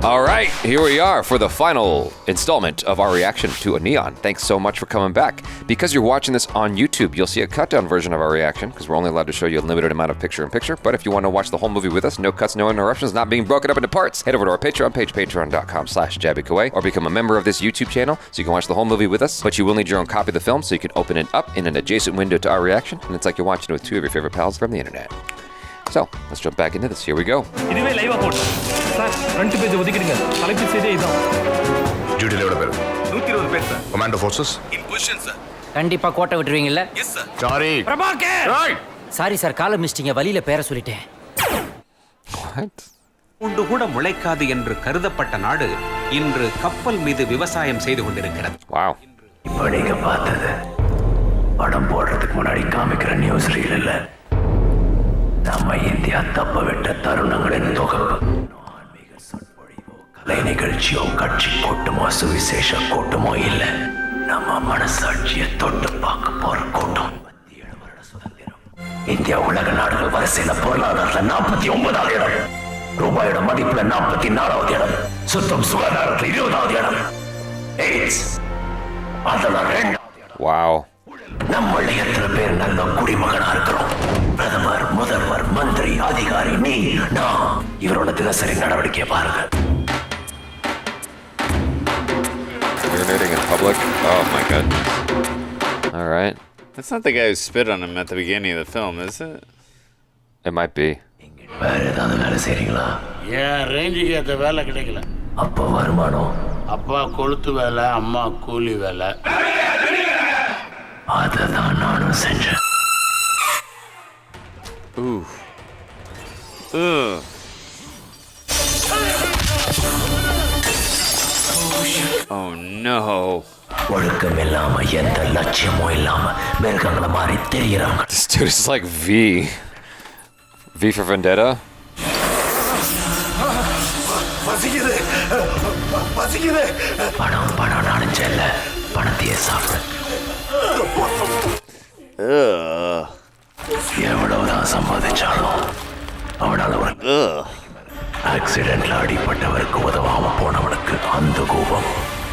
All right, here we are for the final installment of our reaction to ANNIYAN. Thanks so much for coming back. Because you're watching this on YouTube, you'll see a cut-down version of our reaction because we're only allowed to show you a limited amount of picture-in-picture. But if you want to watch the whole movie with us, no cuts, no interruptions, not being broken up into parts, head over to our Patreon page, patreon.com/JabyKOAY, or become a member of this YouTube channel so you can watch the whole movie with us. But you will need your own copy of the film so you can open it up in an adjacent window to our reaction, and it's like you're watching it with two of your favorite pals from the internet. So, let's jump back into this. Here we go. இதுவே லைவா போடு sir front page ஒதுக்கிடுங்க தலைப்பு செய்தே இதான் டியூட்டில எவ்வளவு பேர் 120 பேர் sir commando forces in position sir கண்டிப்பா கோட்டை விட்டுருவீங்கல்ல yes sir sorry Prabhakar right sorry sir காலை மிஸ்டிங்க வழியில பேர சொல்லிட்டேன் What? உண்டு கூட முளைக்காது என்று கருதப்பட்ட நாடு இன்று கப்பல் மீது விவசாயம் செய்து கொண்டிருக்கிறது. Wow. இப்போ நீங்க பார்த்தது படம் போடுறதுக்கு முன்னாடி காமிக்கிற நியூஸ் ரீல் இல்ல நம்ம இந்தியா தப்ப விட்ட தருணங்களின் தொகுப்பு. ஆன்மீக சொற்பொழிவோ கலை நிகழ்ச்சியோ கட்சி கூட்டமோ சுவிசேஷ கூட்டமோ இல்ல நம்ம மனசாட்சியை தொட்டு பார்க்க போற கூட்டம். 27 வருட சுதந்திரம். இந்தியா உலக நாடுகள் வரிசையில பொருளாதாரத்துல 49வது இடம், ரூபாயோட மதிப்புல 44வது இடம், சுத்தம் சுகாதாரத்துல 20வது இடம், எய்ட்ஸ் அதுல 2வது இடம். Wow. நம்ம எத்தனை பேர் நல்ல குடிமகனா இருக்கிறோம்? பிரதமர், முதல்வர், மந்திரி, அதிகாரி, நீ, நான், இவரோட தினசரி நடவடிக்கையை பாருங்க. Urinating in public? Oh my goodness. All right. That's not the guy who spit on him at the beginning of the film, is it? It might be. வேற ஏதாவது வேலை செய்றீங்களா? ஏன் ரேஞ்சுக்கு ஏற்ற வேலை கிடைக்கல. அப்போ வருமானம்? அப்பா கொளுத்து வேலை, அம்மா கூலி வேலை. அதுதான் நானும் செஞ்சேன். Ooh. Ugh. Oh no. ஒழுக்கம் இல்லாம எந்த லட்சியமும் இல்லாம மிருகங்களை மாதிரி தெரியறாங்க. This dude is like V. V for Vendetta? பணம் நானும் செல்ல பணத்தையே சாப்பிடு. எவ்வளவுதான் சம்பாதிச்சாலும் அவனால ஒரு ஆக்சிடென்ட்ல அடிப்பட்டவருக்கு உதவாம போனவனுக்கு அந்த கோபம்,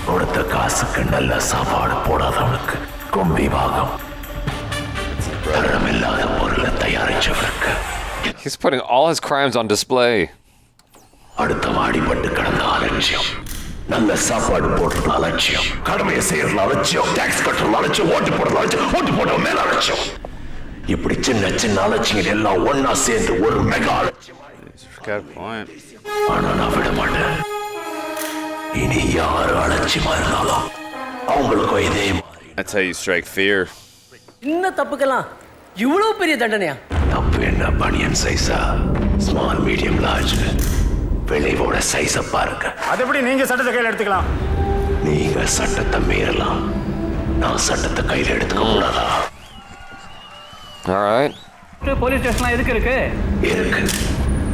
கொடுத்த காசுக்கு நல்ல சாப்பாடு போடாதவனுக்கு கொம்பி பாகம், தரமில்லாத பொருளை தயாரிச்சவனுக்கு He's putting all his crimes on display. அடுத்த அடிபட்டு கிடந்த அலட்சியம், நல்ல சாப்பாடு போடுறது அலட்சியம், கடமையை செய்யறது அலட்சியம், டாக்ஸ் கட்டுறது அலட்சியம், ஓட்டு போடுறது அலட்சியம், ஓட்டு போடுற மேல அலட்சியம். இப்படி சின்ன சின்ன அலட்சியங்கள் எல்லாம் ஒன்னா சேர்ந்து ஒரு மெகா அலட்சியம். ஆனா நான் விட மாட்டேன். இனி யாரு அலட்சியமா இருந்தாலும் அவங்களுக்கும் இதே மாதிரி. That's how you strike fear. இன்ன தப்புக்கலாம் இவ்வளவு பெரிய தண்டனையா? தப்பு என்ன? பனியன் சைஸா, ஸ்மால், மீடியம், லார்ஜ், விளைவோட சைஸ பாருங்க. அது எப்படி நீங்க சட்டத்தை கையில் எடுத்துக்கலாம்? நீங்க சட்டத்தை மீறலாம், நான் சட்டத்தை கையில் எடுத்துக்க கூடாதா? All right. போலீஸ் ஸ்டேஷன்லாம் எதுக்கு இருக்கு?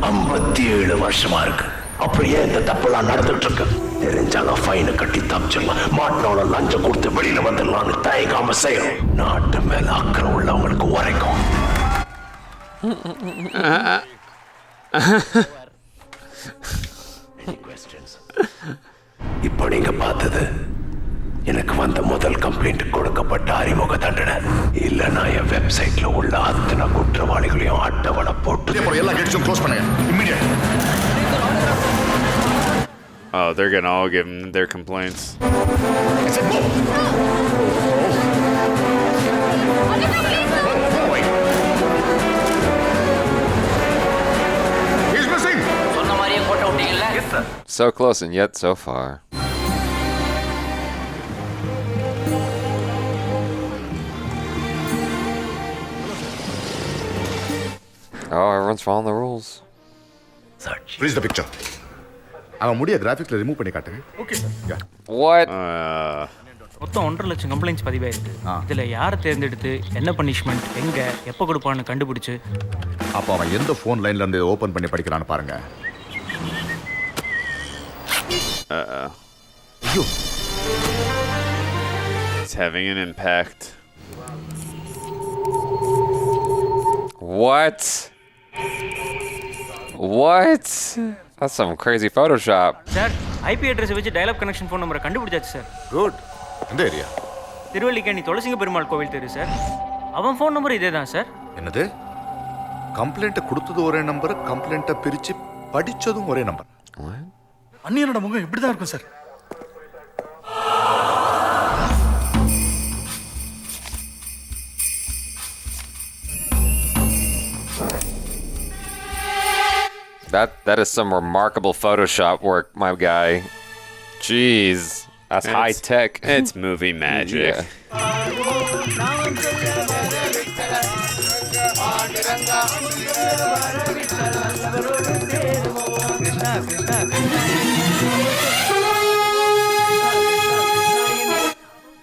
57 வருஷமா இருக்கு. அப்படியே இந்த தப்பெல்லாம் நடந்துட்டு இருக்கு. தெரிஞ்சாலும் ஃபைனை கட்டி தப்பிச்சிடலாம், மாட்டினோட லஞ்சம் கொடுத்து வெளியில வந்துடலாம்னு தயங்காம செய்யணும். நாட்டு மேல அக்கறை உள்ளவங்களுக்கு உரைக்கும். இப்போ நீங்க பார்த்தது எனக்கு வந்த முதல் கம்ப்ளைண்ட் கொடுக்கப்பட்ட அறிமுக தண்டனை. இல்ல நான் என் வெப்சைட்ல உள்ள அத்தனை குற்றவாளிகளையும் அட்டவணை போட்டு எல்லா கேட்ஸும் க்ளோஸ் பண்ணுங்க immediate. Oh, they're gonna all give him their complaints. He's missing. சொன்ன மாதிரியே கோட்டை விட்டீங்கல்ல? So close and yet so far. Oh, everyone's following the rules. Freeze the picture. அவன் முடிய கிராஃபிக்ல ரிமூவ் பண்ணி காட்டுங்க. ஓகே. What? மொத்தம் 1.5 லட்சம் கம்ப்ளைண்ட்ஸ் பதிவாயிருக்கு. இதுல யாரை தேர்ந்தெடுத்து என்ன பனிஷ்மெண்ட் எங்க எப்போ கொடுப்பான்னு கண்டுபிடிச்சு அப்ப அவன் எந்த ஃபோன் லைன்ல இருந்து ஓபன் பண்ணி படிக்கிறான்னு பாருங்க. ஐயோ. It's having an impact. What? What? That's some crazy Photoshop. Sir IP address வச்சு டயலாக் கனெக்ஷன் ஃபோன் நம்பரை கண்டுபிடிச்சாச்சு சார். குட். எந்த ஏரியா? திருவல்லிக்கேணி துளசிங்க பெருமாள் கோவில் தெரு சார். அவன் ஃபோன் நம்பர் இதே தான் சார். என்னது? கம்ப்ளைண்ட் கொடுத்தது ஒரே நம்பர், கம்ப்ளைண்ட்டை பிரிச்சு படிச்சதும் ஒரே நம்பர். அண்ணியனோட முகம் இப்படி தான் இருக்கும் sir. That is some remarkable Photoshop work, my guy. Jeez, that's high tech. It's movie magic. Yeah.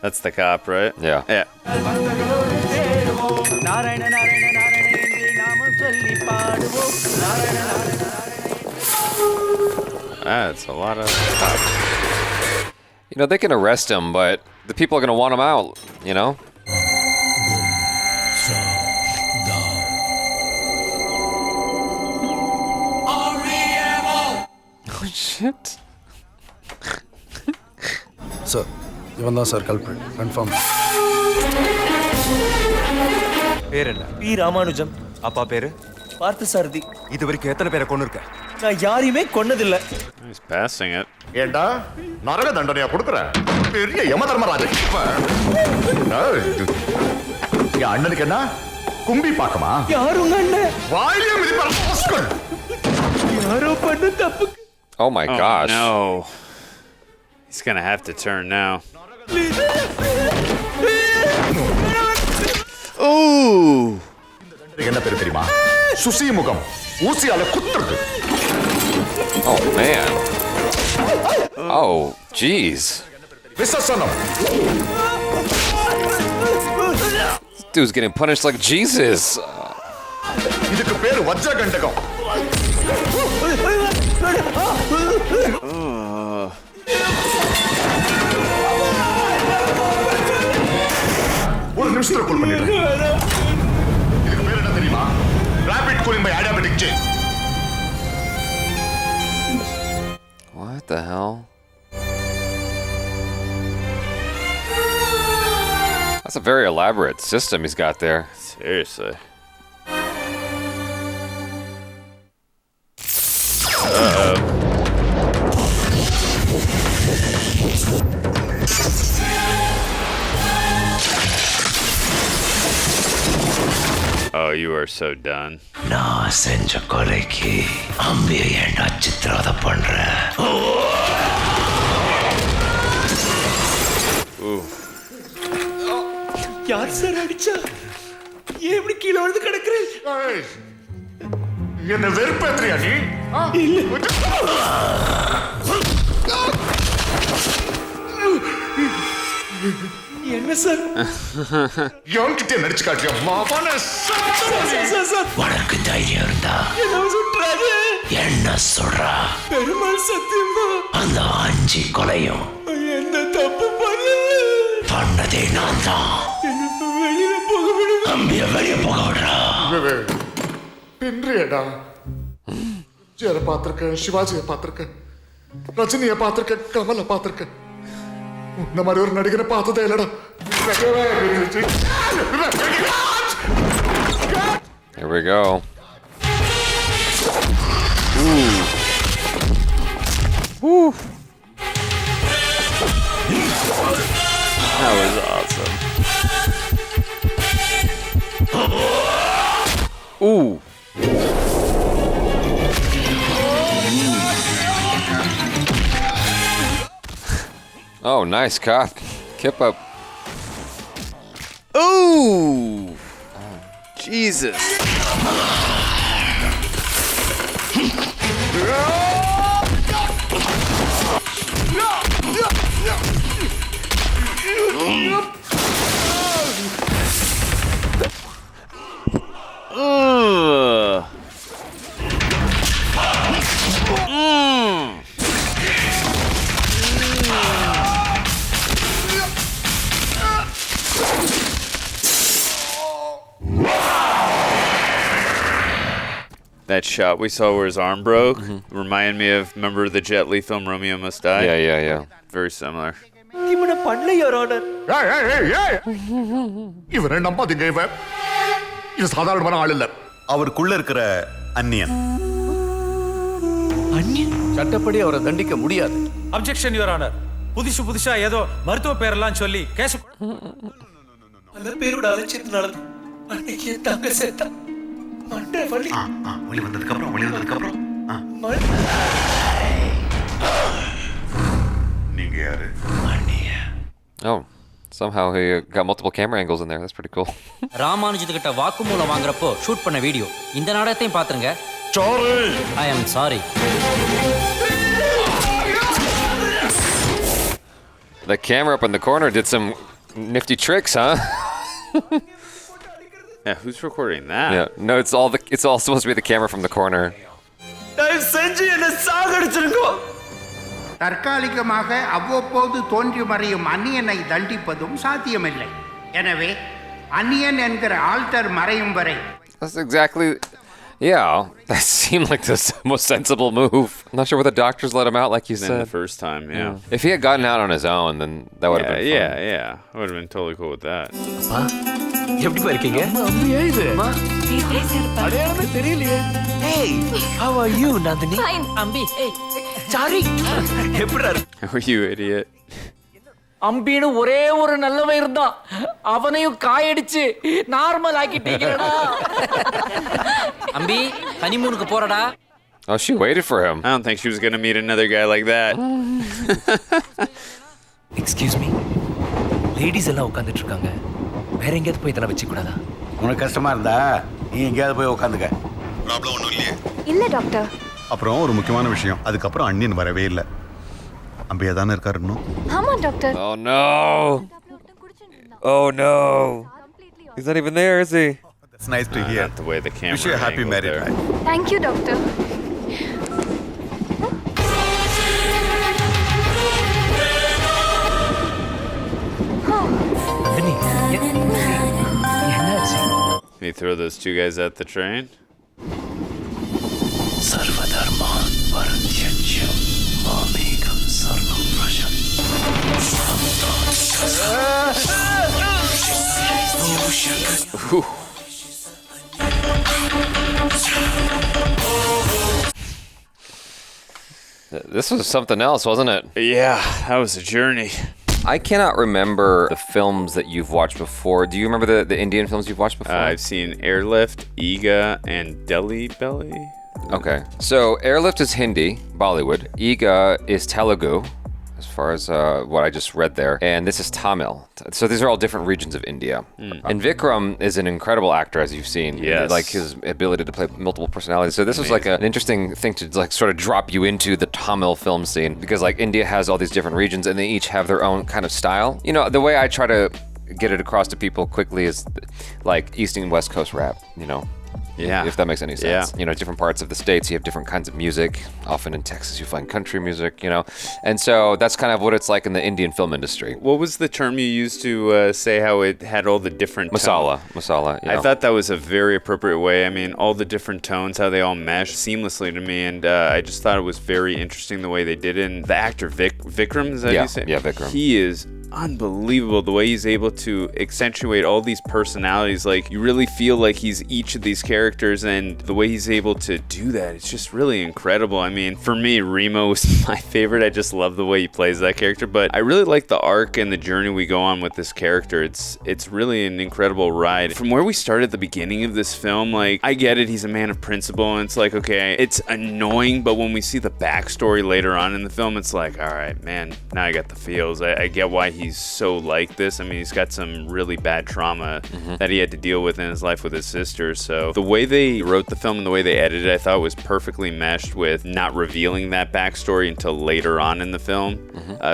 That's the cop, right? Yeah. Yeah. That's a lot of cops. You know, they can arrest him, but the people are going to want him out, you know? Oh, shit. Sir, இவன் தான் sir கல்பிரேட் confirm. பேர் என்ன? B Ramanujam. அப்பா பேரு? பார்த்து சாரதி. இது வரைக்கும் எத்தனை பேரை கொன்னிருக்க? நான் யாரையுமே கொன்னதில்ல. He's passing it. ஏண்டா நரக தண்டனையா கொடுக்குற? பெரிய யம தர்மராஜன். என் அண்ணனுக்கு என்ன கும்பி பாக்கமா? யார் உங்க அண்ணன்? வாயிலே மிதிப்பாரு. யாரோ பண்ண தப்பு. Oh my gosh. No. He's gonna have to turn now. Ooh. என்ன பேரு தெரியுமா? சுசி முகம். ஊசியால குத்துறது. Oh man. Oh, jeez. விசசனம். This dude's getting punished like Jesus. இதுக்கு பேரு வஜ்ரகண்டகம். ஒரு நிமிஷத்துல கூல் பண்ணிடுறேன். இதுக்கு பேர் என்ன தெரியுமா? Rapid cooling by adiabatic chain. What the hell? That's a very elaborate system he's got there. Seriously. Oh, you are so done. நான் செஞ்ச கொலைக்கு அம்பிய ஏண்டா சித்திரவதை பண்ற? யார் சார் அடிச்சா? ஏன் இப்படி கீழே வந்து கிடக்குறேன்? என்ன வெறுப்பேத்துறியா நீ? என்ன சார்? என்கிட்ட நடிச்சு காட்டியா மாவான? உனக்கு தைரியம் இருந்தா என்ன சொல்றாரு? என்ன சொல்றா? பெருமாள் சத்தியமா அந்த 5 கொலையும் எந்த தப்பு பண்ணல. பண்ணதே நான் தான். என்ன வெளியில போக விடுங்க. அம்பிய வெளிய போக விடுறா. பின்றியடா. ஜெயரை பார்த்திருக்கேன், சிவாஜியை பார்த்திருக்கேன், ரஜினியை பார்த்திருக்கேன், கமலை பார்த்திருக்கேன். இந்த மாதிரி ஒரு நடிகரை பார்த்ததே இல்லடா. Here we go. Ooh. Woo. That was awesome. Ooh. Oh, nice cock. Kip up. Ooh. Jesus. that shot we saw where his arm broke reminded me of, remember the Jet Li film Romeo Must Die? Yeah. Very similar. இவனை பண்ணல your honor. இவனை நம்பாதீங்க. இவன் சாதாரணமான ஆள் இல்ல. அவருக்குள்ள இருக்கிற அந்நியன். சட்டப்படி அவரை தண்டிக்க முடியாது. Objection your honor. புதுசா ஏதோ மருத்துவ பேரெல்லாம் சொல்லி கேஸ் அந்த பேரோட அலட்சியத்தினால அன்னைக்கு தங்க செத்தா. மண்டை வலி. வெளிய வந்ததுக்கு அப்புறம் நீங்க யாரு? Oh, somehow he got multiple camera angles in there. That's pretty cool. ராமானுஜத்துக்கிட்ட வாக்குமூலம் வாங்குறப்போ ஷூட் பண்ண வீடியோ இந்த நாடகத்தையும் பாத்துருங்க. I am sorry. The camera up in the corner did some nifty tricks, huh? Yeah, who's recording that? Yeah, no, it's all supposed to be the camera from the corner. தயவு செஞ்சு என்ன சாகடிச்சிருங்க. தற்காலிகமாக அவ்வப்போது தோன்றி மறையும் அந்நியனை தண்டிப்பதும் சாத்தியமில்லை. எனவே அந்நியன் என்கிற ஆல்டர் மறையும் வரை. That's exactly. Yeah, that seemed like the most sensible move. I'm not sure why the doctors let him out, like you said. The first time, yeah. If he had gotten out on his own, then that would have been fun. Yeah. I would have been totally cool with that. எப்படி இருக்கீங்க? அம்மியா இது? அடையாளமே தெரியலையே. Hey, how are you, Nandini? Fine. Ambi. Sorry. எப்படிடா? How are you, idiot? அம்பின்னு ஒரே ஒரு நல்லவன் இருந்தான். அவனையும் காயடிச்சு நார்மல் ஆக்கிட்டீங்கடா. அம்பி ஹனிமூனுக்கு போறடா. Oh, she waited for him. I don't think she was going to meet another guy like that. Excuse me. Ladies எல்லாம் உட்கார்ந்துட்டு இருக்காங்க. வேற எங்கயாவது போய் இதெல்லாம் வச்சுக்க கூடாதா? உனக்கு கஷ்டமா இருந்தா நீ எங்கேயாவது போய் உட்காந்துக்க. ப்ராப்ளம் ஒன்றும் இல்லையே? இல்ல டாக்டர். அப்புறம் ஒரு முக்கியமான விஷயம், அதுக்கப்புறம் அண்ணியன் வரவே இல்லை. அம்பியா தானே இருக்காரு இன்னும்? ஆமா doctor. Oh no! Oh no! He's not even there, is he? That's nice to hear. Not the way the camera. Wish you a happy married life. Thank you doctor. Can you throw those two guys at the train? சர்வதர்மான் பரத்யஜ்யம் மாமேகம் சர்வம் பிரஜம். This was something else, wasn't it? Yeah, that was a journey. I cannot remember the films that you've watched before. Do you remember the Indian films you've watched before? I've seen Airlift, Ega, and Delhi Belly. Okay. So Airlift is Hindi, Bollywood. Ega is Telugu, as far as what I just read there. And this is Tamil. So these are all different regions of India. And Vikram is an incredible actor, as you've seen. Yes. Like his ability to play multiple personalities. So this was like an interesting thing to like sort of drop you into the Tamil film scene, because like India has all these different regions and they each have their own kind of style. You know, the way I try to get it across to people quickly is like East and West Coast rap, you know. Yeah. If that makes any sense. Yeah. You know, different parts of the states, you have different kinds of music. Often in Texas, you find country music, you know. And so that's kind of what it's like in the Indian film industry. What was the term you used to say how it had all the different Masala. tones? Masala. You I know. thought that was a very appropriate way. I mean, all the different tones, how they all mesh seamlessly to me. And I just thought it was very interesting the way they did it. And the actor, Vikram, is that you say? Yeah, Vikram. He is unbelievable the way he's able to accentuate all these personalities. Like, you really feel like he's each of these characters, and the way he's able to do that, it's just really incredible. I mean, for me, Remo was my favorite. I just love the way he plays that character, but I really like the arc and the journey we go on with this character. It's really an incredible ride. From where we start at the beginning of this film, like, I get it, he's a man of principle, and it's like, okay, it's annoying, but when we see the backstory later on in the film, it's like, all right, man, now I got the feels. I get why he's so like this. I mean, he's got some really bad trauma that he had to deal with in his life with his sister. So the way they wrote the film and the way they edited it, I thought was perfectly meshed with not revealing that backstory until later on in the film.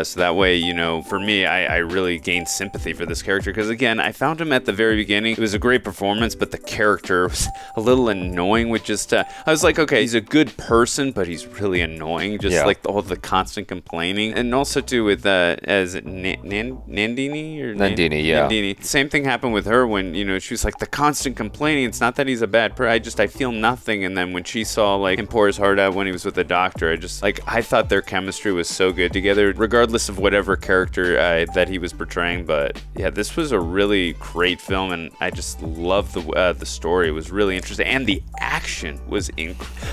So that way, you know, for me, I really gained sympathy for this character, because again, I found him at the very beginning. It was a great performance, but the character was a little annoying with just, I was like, okay, he's a good person, but he's really annoying. Just like all the constant complaining. And also too with, as Nandini or Nandini, yeah. Nandini. Same thing happened with her when, you know, she was like the constant complaining. It's not that he's a bad person. I feel nothing. And then when she saw like him pour his heart out when he was with the doctor, I thought their chemistry was so good together, regardless of whatever character that he was portraying. But yeah, this was a really great film, and I just love the story. It was really interesting, and the action was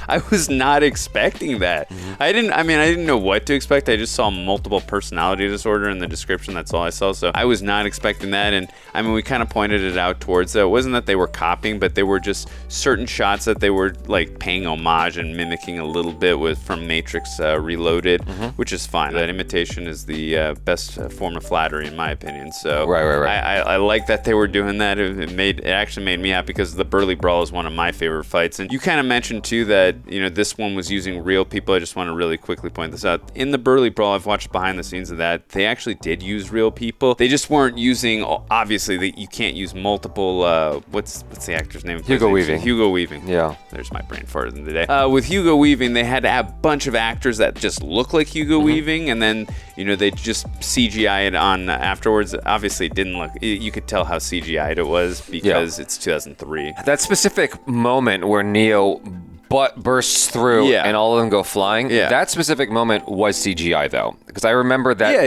I was not expecting that. I didn't know what to expect. I just saw multiple personality disorder in the description. That's all I saw. So I was not expecting that. And I mean, we kind of pointed it out towards that. It wasn't that they were copying, but they were just certain shots that they were like paying homage and mimicking a little bit from Matrix Reloaded, which is fine. That imitation is the best form of flattery, in my opinion. So right. I like that they were doing that. It actually made me happy because the Burly Brawl is one of my favorite fights. And you kind of mentioned too that, you know, this one was using real people. I just want to really quickly point this out. In the Burly Brawl, I've watched behind the scenes of that. They actually did use real people. They just weren't using, obviously, you can't use multiple, what's the actor's name? Hugo Weaving. Hugo Weaving. Yeah. There's my brain fart in the day. With Hugo Weaving, they had to have a bunch of actors that just look like Hugo Weaving, and then, you know, they just CGI it on afterwards. Obviously, it didn't look, you could tell how CGI'd it was because it's 2003. That specific moment where Neo butt bursts through and all of them go flying. That specific moment was CGI though, because I remember that.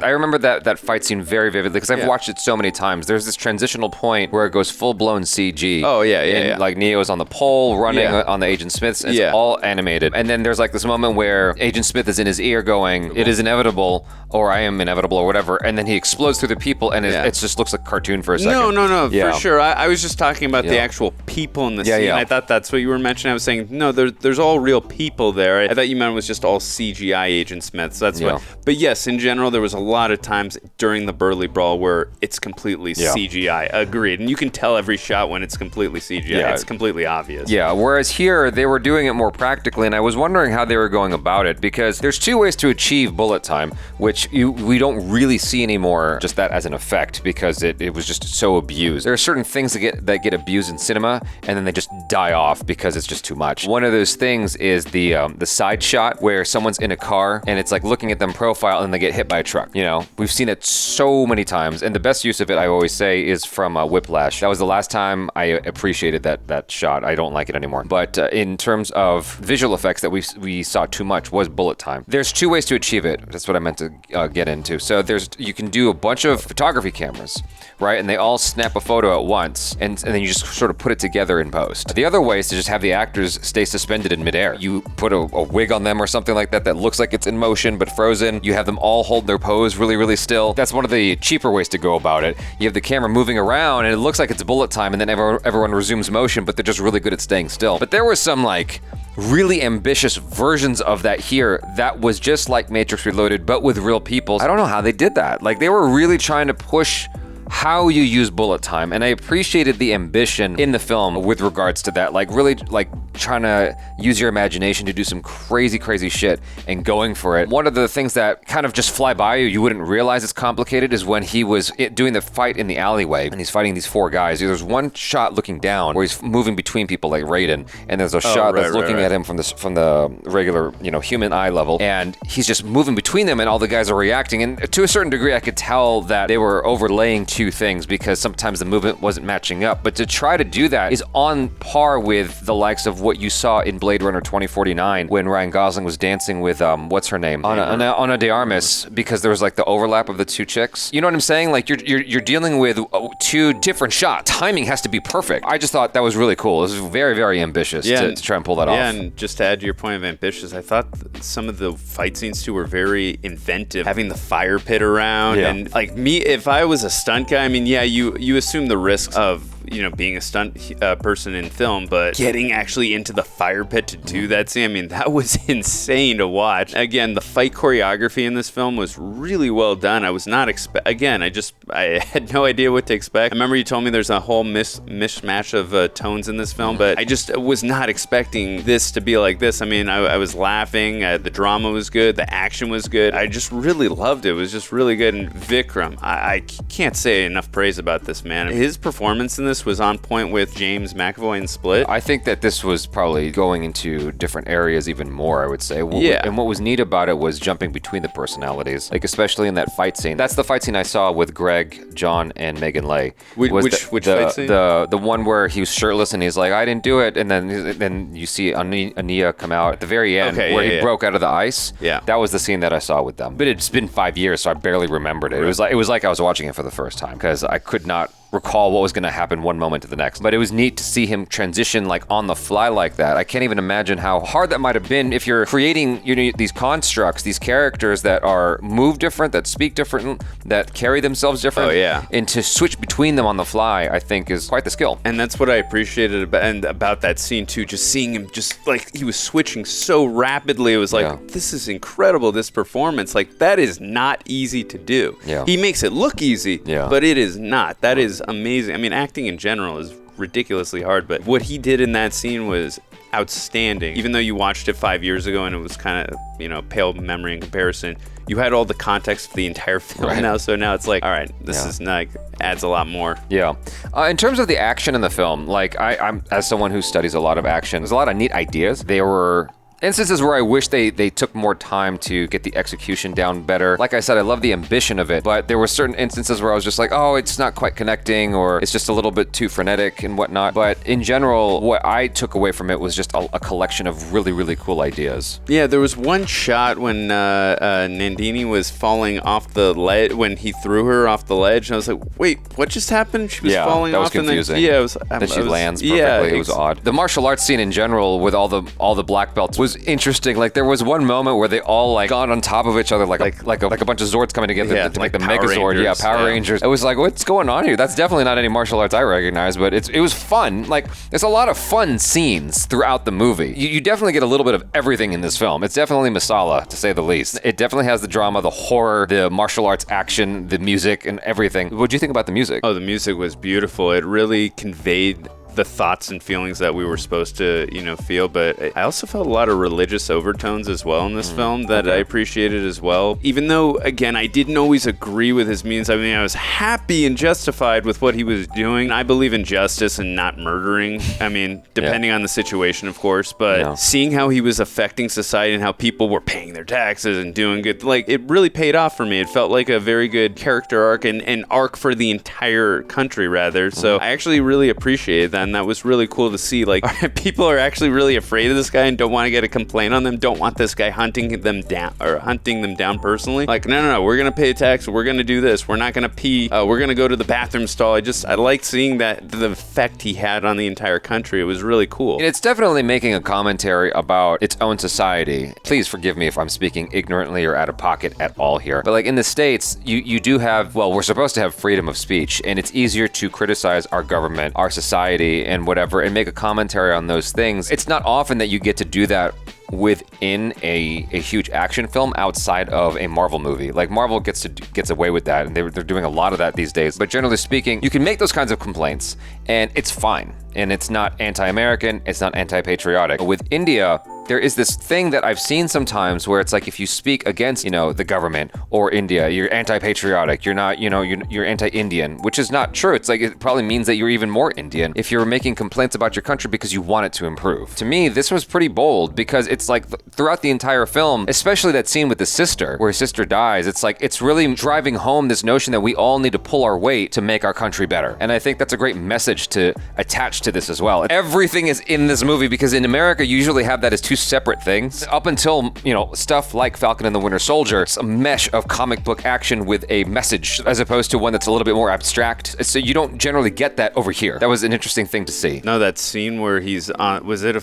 I remember that fight scene very vividly because I've watched it so many times. There's this transitional point where it goes full blown CG. Oh yeah. And like Neo's on the pole running on the Agent Smiths. And it's all animated. And then there's like this moment where Agent Smith is in his ear going, "It is inevitable," or "I am inevitable," or whatever. And then he explodes through the people, and it just looks like a cartoon for a second. No, for sure. I was just talking about the actual people in the scene. I thought that's what you were mentioning. I was saying, no, there's all real people there. I thought you meant it was just all CGI Agent Smiths. That's what. But yes, in general, there was a lot of times during the Burly Brawl where it's completely CGI. Agreed. And you can tell every shot when it's completely CGI. It's completely obvious. Yeah, whereas here, they were doing it more practically, and I was wondering how they were going about it, because there's two ways to achieve bullet time, which we don't really see anymore, just that as an effect, because it was just so abused. There are certain things that get abused in cinema, and then they just die off because it's just too much. One of those things is the side shot where someone's in a car, and it's like looking at them profile, and they get hit by a truck. You know, we've seen it so many times, and the best use of it, I always say, is from Whiplash. That was the last time I appreciated that shot. I don't like it anymore. But in terms of visual effects that we saw too much was bullet time. There's two ways to achieve it. That's what I meant to get into. So you can do a bunch of photography cameras, right? And they all snap a photo at once, and then you just sort of put it together in post. The other way is to just have the actors stay suspended in midair. You put a wig on them or something like that looks like it's in motion but frozen. You have them all hold their pose really, really still. That's one of the cheaper ways to go about it. You have the camera moving around, and it looks like it's bullet time, and then everyone resumes motion, but they're just really good at staying still. But there was some like really ambitious versions of that here that was just like Matrix Reloaded, but with real people. I don't know how they did that. Like, they were really trying to push how you use bullet time, and I appreciated the ambition in the film with regards to that, like really like trying to use your imagination to do some crazy shit and going for it. One of the things that kind of just fly by you wouldn't realize it's complicated, is when he was doing the fight in the alleyway and he's fighting these four guys. There's one shot looking down where he's moving between people like Raiden, and there's a shot that's looking at him from the regular, you know, human eye level, and he's just moving between them, and all the guys are reacting. And to a certain degree, I could tell that they were overlaying two things because sometimes the movement wasn't matching up. But to try to do that is on par with the likes of what you saw in Blade Runner 2049 when Ryan Gosling was dancing with what's her name, Ana de Armas, because there was like the overlap of the two chicks. You know what I'm saying? Like you're dealing with two different shots. Timing has to be perfect. I just thought that was really cool. It was very ambitious to try and pull that off. Yeah, and just to add to your point of ambitious, I thought some of the fight scenes too were very inventive. Having the fire pit around, and like me, if I was a stunt guy, I mean, yeah, you assume the risks of, you know, being a stunt person in film, but getting actually into the fire pit to do that scene, I mean, that was insane to watch. Again, the fight choreography in this film was really well done. I was not I had no idea what to expect. I remember you told me there's a whole mishmash of tones in this film, but I just was not expecting this to be like this. I mean, I was laughing, the drama was good, the action was good. I just really loved it. It was just really good. And Vikram, I can't say enough praise about this man. His performance in this was on point with James McAvoy and Split. I think that this was probably going into different areas even more, I would say. Yeah. And what was neat about it was jumping between the personalities, like especially in that fight scene. That's the fight scene I saw with Greg, John, and Megan Leigh. Which fight scene? The one where he was shirtless and he's like, I didn't do it. And then you see Ania come out at the very end where he broke out of the ice. Yeah. That was the scene that I saw with them. But it's been 5 years, so I barely remembered it. It was like I was watching it for the first time because I could not recall what was going to happen one moment to the next. But it was neat to see him transition like on the fly like that. I can't even imagine how hard that might have been if you're creating these constructs, these characters that are move different, that speak different, that carry themselves different. Oh, yeah. And to switch between them on the fly, I think is quite the skill. And that's what I appreciated about that scene too, just seeing him just like he was switching so rapidly. It was like, this is incredible, this performance. Like that is not easy to do. Yeah. He makes it look easy, but it is not. That is amazing. I mean, acting in general is ridiculously hard, but what he did in that scene was outstanding. Even though you watched it 5 years ago and it was kind of, pale memory in comparison, you had all the context for the entire film now, so now it's like, all right, this is like adds a lot more. Yeah. In terms of the action in the film, like I'm as someone who studies a lot of action, there's a lot of neat ideas. There were instances where I wish they took more time to get the execution down better. Like I said, I love the ambition of it, but there were certain instances where I was just like, oh, it's not quite connecting, or it's just a little bit too frenetic and whatnot. But in general, what I took away from it was just a collection of really, really cool ideas. Yeah, there was one shot when Nandini was falling off the ledge, when he threw her off the ledge, and I was like, wait, what just happened? She was falling off, confusing. and then, then she lands perfectly. It was odd. The martial arts scene in general with all the black belts was interesting. Like there was one moment where they all like got on top of each other like a bunch of Zords coming together to make the Megazord. Yeah, Power Rangers. It was like, what's going on here? That's definitely not any martial arts I recognize, but it was fun. Like there's a lot of fun scenes throughout the movie. You definitely get a little bit of everything in this film. It's definitely masala, to say the least. It definitely has the drama, the horror, the martial arts action, the music, and everything. What do you think about the music? Oh, the music was beautiful. It really conveyed the thoughts and feelings that we were supposed to, feel, but I also felt a lot of religious overtones as well in this film that I appreciated as well. Even though, again, I didn't always agree with his means. I mean, I was happy and justified with what he was doing. I believe in justice and not murdering. I mean, depending on the situation, of course, but seeing how he was affecting society and how people were paying their taxes and doing good, like, it really paid off for me. It felt like a very good character arc and an arc for the entire country, rather. So I actually really appreciated that. And that was really cool to see. Like, people are actually really afraid of this guy and don't want to get a complaint on them, don't want this guy hunting them down personally. Like, no, we're gonna pay tax, we're gonna do this, we're not gonna pee, we're gonna go to the bathroom stall. I like seeing that, the effect he had on the entire country. It was really cool. It's definitely making a commentary about its own society. Please forgive me if I'm speaking ignorantly or out of pocket at all here, but like in the States, you do have, well, we're supposed to have freedom of speech, and it's easier to criticize our government, our society, and whatever, and make a commentary on those things. It's not often that you get to do that within a huge action film outside of a Marvel movie. Like Marvel gets away with that, and they're doing a lot of that these days. But generally speaking, you can make those kinds of complaints, and it's fine. And it's not anti-American, it's not anti-patriotic. With India, there is this thing that I've seen sometimes where it's like if you speak against, the government or India, you're anti-patriotic, you're not, you're anti-Indian, which is not true. It's like it probably means that you're even more Indian if you're making complaints about your country because you want it to improve. To me, this was pretty bold because it's like throughout the entire film, especially that scene with the sister, where his sister dies, it's like it's really driving home this notion that we all need to pull our weight to make our country better. And I think that's a great message to attach to this as well. Everything is in this movie because in America, you usually have that as two separate things. Up until, stuff like Falcon and the Winter Soldier, it's a mesh of comic book action with a message as opposed to one that's a little bit more abstract. So you don't generally get that over here. That was an interesting thing to see. No, that scene where he's on, was that a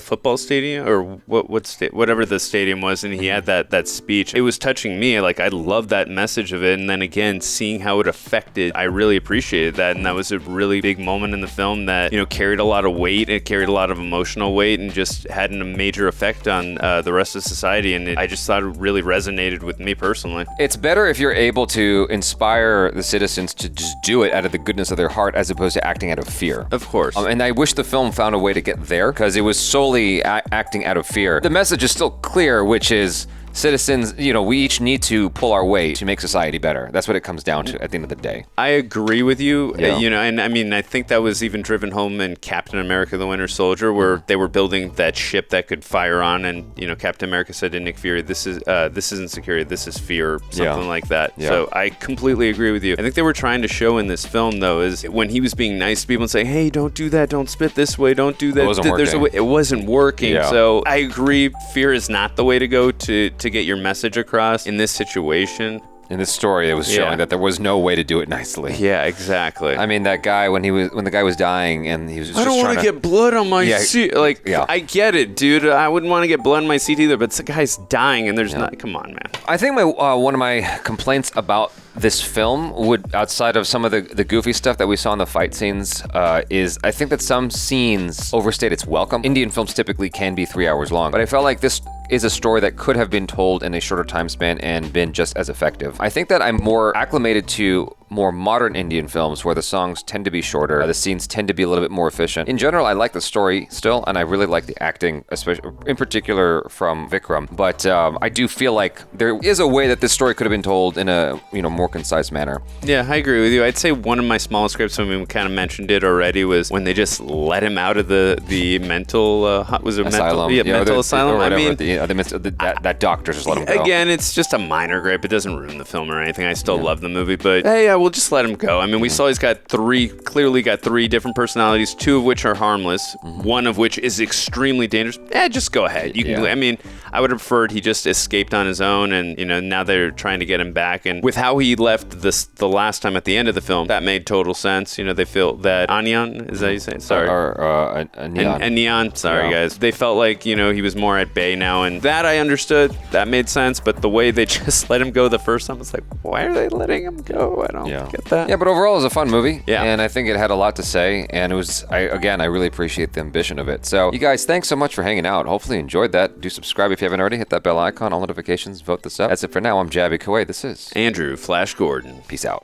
football stadium or whatever the stadium was, and he had that speech. It was touching me. Like, I love that message of it. And then again, seeing how it affected, I really appreciated that. And that was a really big moment in the film that, carried a lot of weight. It carried a lot of emotional weight and just had a major effect on the rest of society. And I just thought it really resonated with me personally. It's better if you're able to inspire the citizens to just do it out of the goodness of their heart as opposed to acting out of fear. Of course. And I wish the film found a way to get there because it was solely acting out of fear. The message is still clear, which is citizens, we each need to pull our weight to make society better. That's what it comes down to at the end of the day. I agree with you. Yeah. And I mean, I think that was even driven home in Captain America: The Winter Soldier, where they were building that ship that could fire on, and Captain America said to Nick Fury, "This isn't security, this is fear," something like that. Yeah. So I completely agree with you. I think they were trying to show in this film, though, is when he was being nice to people and saying, "Hey, don't do that, don't spit this way, don't do that." It wasn't working. It wasn't working. Yeah. So I agree. Fear is not the way to go to get your message across in this situation. In this story, it was showing that there was no way to do it nicely. Yeah, exactly. I mean, that guy when the guy was dying and he was just I don't want to get blood on my seat. I get it, dude. I wouldn't want to get blood on my seat either. But the guy's dying, and there's not. Come on, man. I think one of my complaints about this film would, outside of some of the goofy stuff that we saw in the fight scenes, is I think that some scenes overstayed its welcome. Indian films typically can be 3 hours long, but I felt like this is a story that could have been told in a shorter time span and been just as effective. I think that I'm more acclimated to more modern Indian films where the songs tend to be shorter, the scenes tend to be a little bit more efficient. In general, I like the story still, and I really like the acting, especially in particular from Vikram. But I do feel like there is a way that this story could have been told in a more concise manner. Yeah, I agree with you. I'd say one of my smallest gripes, when we kind of mentioned it already, was when they just let him out of the mental asylum. Mental asylum. Or I mean, that doctor just let him go. Again, it's just a minor gripe. It doesn't ruin the film or anything. I still love the movie, but hey, we'll just let him go. I mean, we saw he's clearly got three different personalities, two of which are harmless, one of which is extremely dangerous. Just go ahead. You can. I mean, I would have preferred he just escaped on his own, and now they're trying to get him back. And with how he left the last time at the end of the film, that made total sense. They feel that ANNIYAN, is that how you say it? Sorry. ANNIYAN. Sorry, guys. They felt like he was more at bay now, and that I understood. That made sense. But the way they just let him go the first time, it's like, why are they letting him go? I don't get that. Yeah, but overall, it was a fun movie. Yeah. And I think it had a lot to say. And it was, I really appreciate the ambition of it. So, you guys, thanks so much for hanging out. Hopefully you enjoyed that. Do subscribe if you haven't already. Hit that bell icon, all notifications, vote this up. That's it for now. I'm Jaby KOAY. This is Andrew Flash Gordon. Peace out.